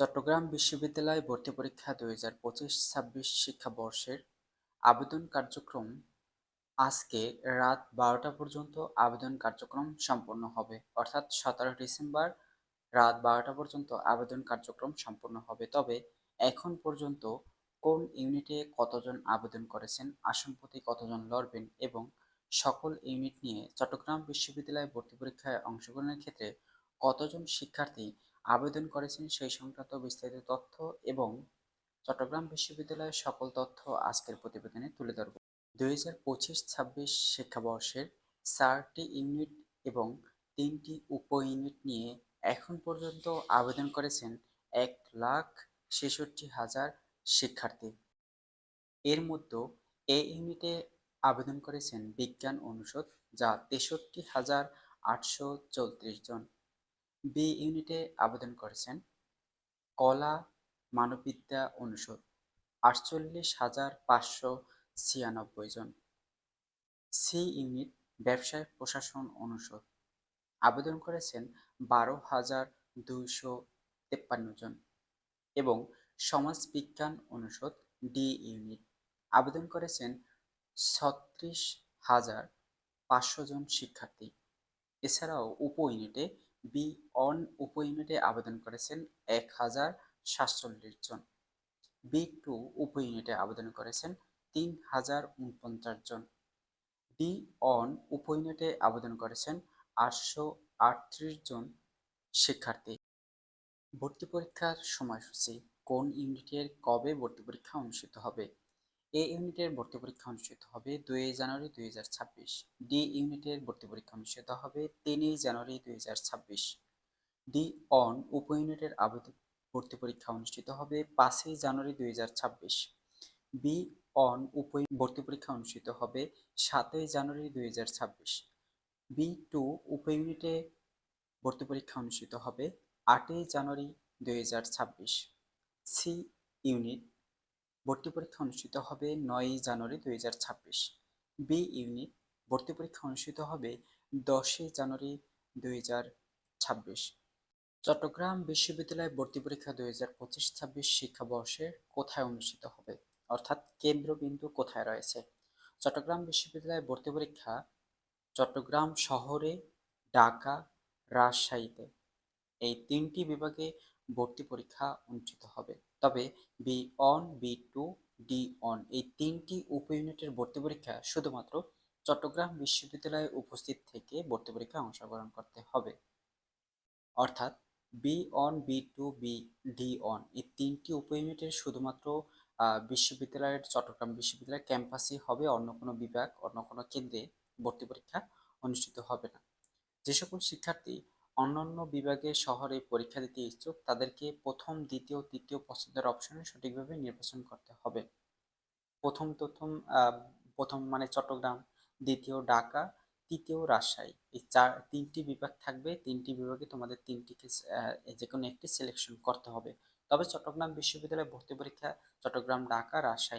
চট্টগ্রাম বিশ্ববিদ্যালয় ভর্তি পরীক্ষা ২০২৫-২৬ শিক্ষাবর্ষের আবেদন কার্যক্রম আজকে রাত ১২টা পর্যন্ত আবেদন কার্যক্রম সম্পন্ন হবে। অর্থাৎ ১৭ ডিসেম্বর রাত ১২টা পর্যন্ত আবেদন কার্যক্রম সম্পন্ন হবে। তবে এখন পর্যন্ত কোন ইউনিটে কতজন আবেদন করেছেন, আসন প্রতি কতজন লড়বেন এবং সকল ইউনিট নিয়ে চট্টগ্রাম বিশ্ববিদ্যালয় ভর্তি পরীক্ষায় অংশগ্রহণের ক্ষেত্রে কতজন শিক্ষার্থী আবেদন করেছেন সেই সংক্রান্ত বিস্তারিত তথ্য এবং চট্টগ্রাম বিশ্ববিদ্যালয়ের সকল তথ্য আজকের প্রতিবেদনে তুলে ধরব। ২০২৫-২৬ শিক্ষাবর্ষের ৪টি ইউনিট এবং ৩টি উপ-ইউনিট নিয়ে এখন পর্যন্ত আবেদন করেছেন ১,৬৬,০০০ শিক্ষার্থী। এর মধ্যে এ ইউনিটে আবেদন করেছেন বিজ্ঞান অনুষদ, যা ৬৩,৮৩৪ জন। বি ইউনিটে আবেদন করেছেন কলা মানববিদ্যা অনুষদ, ৪৮,৫৯৬ জন। সি ইউনিট ব্যবসায় প্রশাসন অনুষদ আবেদন করেছেন ১২,২৫৩ জন এবং সমাজবিজ্ঞান অনুষদ ডি ইউনিট আবেদন করেছেন ৩৬,৫০০ জন শিক্ষার্থী। এছাড়াও উপ-ইউনিটে বি অন উপ-ইউনিটে আবেদন করেছেন ১,০৪৭ জন। বি টু উপ-ইউনিটে আবেদন করেছেন ৩,০৪৯ জন। ডি অন উপ-ইউনিটে আবেদন করেছেন ৮৩৮ জন শিক্ষার্থী। ভর্তি পরীক্ষার সময়সূচি: কোন ইউনিটের কবে ভর্তি পরীক্ষা অনুষ্ঠিত হবে? এ ইউনিটের ভর্তি পরীক্ষা অনুষ্ঠিত হবে ২ জানুয়ারি ২০২৬। ডি ইউনিটের ভর্তি পরীক্ষা অনুষ্ঠিত হবে ৩ জানুয়ারি ২০২৬। ডি অন উপ ইউনিটের ভর্তি পরীক্ষা অনুষ্ঠিত হবে ৫ জানুয়ারি ২০২৬। বি অন ভর্তি পরীক্ষা অনুষ্ঠিত হবে ৭ জানুয়ারি ২০২৬। বি টু উপ ইউনিটে ভর্তি পরীক্ষা অনুষ্ঠিত হবে ৮ জানুয়ারি ২০২৬। সি ইউনিট ভর্তি পরীক্ষা অনুষ্ঠিত হবে ৯ জানুয়ারি ২০২৬। বি ইউনিট ভর্তি পরীক্ষা অনুষ্ঠিত হবে ১০ জানুয়ারি ২০২৬। চট্টগ্রাম বিশ্ববিদ্যালয় ভর্তি পরীক্ষা ২০২৫-২৬ শিক্ষাবর্ষের কোথায় অনুষ্ঠিত হবে, অর্থাৎ কেন্দ্রবিন্দু কোথায় রয়েছে? চট্টগ্রাম বিশ্ববিদ্যালয় ভর্তি পরীক্ষা চট্টগ্রাম শহরে, ঢাকা, রাজশাহীতে এই ৩টি বিভাগে ভর্তি পরীক্ষা অনুষ্ঠিত হবে। তবে B one, B two, D one এই ৩টি উপ ইউনিটের ভর্তি পরীক্ষা শুধুমাত্র চট্টগ্রাম বিশ্ববিদ্যালয়ে উপস্থিত থেকে ভর্তি পরীক্ষায় অংশগ্রহণ করতে হবে। অর্থাৎ B one, B two, D one এই ৩টি উপ ইউনিটের শুধুমাত্র বিশ্ববিদ্যালয়ের চট্টগ্রাম বিশ্ববিদ্যালয়ের ক্যাম্পাসই হবে, অন্য কোনো বিভাগ, অন্য কোনো কেন্দ্রে ভর্তি পরীক্ষা অনুষ্ঠিত হবে না। যে সকল শিক্ষার্থী অন্যান্য বিভাগের শহরে পরীক্ষা দিতে ইচ্ছুক তাদেরকে প্রথম, দ্বিতীয়, তৃতীয় পছন্দের অপশনে সঠিকভাবে নির্বাচন করতে হবে। প্রথম মানে চট্টগ্রাম, দ্বিতীয় ঢাকা, তৃতীয় রাজশাহী এই ৩টি বিভাগ থাকবে। ৩টি বিভাগে তোমাদের ৩টিকে যে কোনো একটি সিলেকশন করতে হবে। তবে চট্টগ্রাম বিশ্ববিদ্যালয়ে ভর্তি পরীক্ষা চট্টগ্রাম, ঢাকা, রাজশাহী